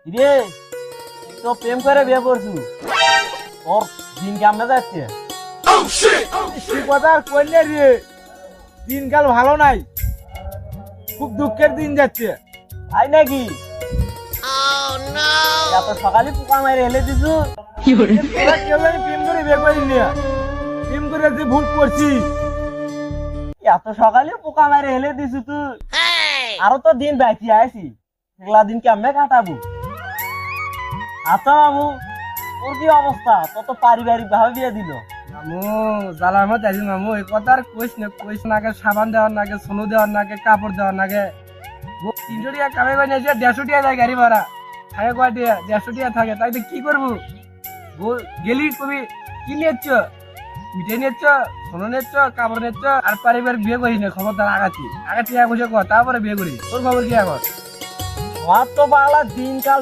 রে তো প্রেম করে বিয়ে করছু ওর দিন কেমনে যাচ্ছে? সে কথা আর কইলে রে, দিনকাল ভালো নাই, খুব দুঃখের দিন যাচ্ছে। তাই নাকি? এত সকালে পোকা মারে হেলে দিছু? তোরা কেউ জানি প্রেম করে বিয়ে করিনি, প্রেম করে যে ভুল করছি। এত সকালে পোকা মারে হেলে দিছু তুই? আরো তো দিন বাকি আছি, এগুলা দিন কেমনে কাটাবো? আচ্ছা মামু, তোর কি অবস্থা? তো তো পারিবারিক ভাবে বিয়ে দিল। মামু জ্বালার মধ্যে আছি মামু, এই কথা আর কইস নাকে, সাবান দেওয়ার নাকে, সোনু দেওয়ার নাকে, কাপড় দেওয়ার নাকে। 300 টাকা কামাই বানিয়ে 150 টাকা যায় গাড়ি ভাড়া, থাকে কয় টাকা? 150 টাকা থাকে, তাই তো কি করবো? গেলি কবি কি নিচ্ছ? মিঠাই নিচ্ছ, সোনো নিচ্ছ, কাপড় নিচ্ছ, আর পারিবারিক বিয়ে করিস না। খবরদার আগাচ্ছি আগে টাকা পয়সা কর, তারপরে বিয়ে করি। তোর খবর কি এখন? আমার তো বাংলা দিনকাল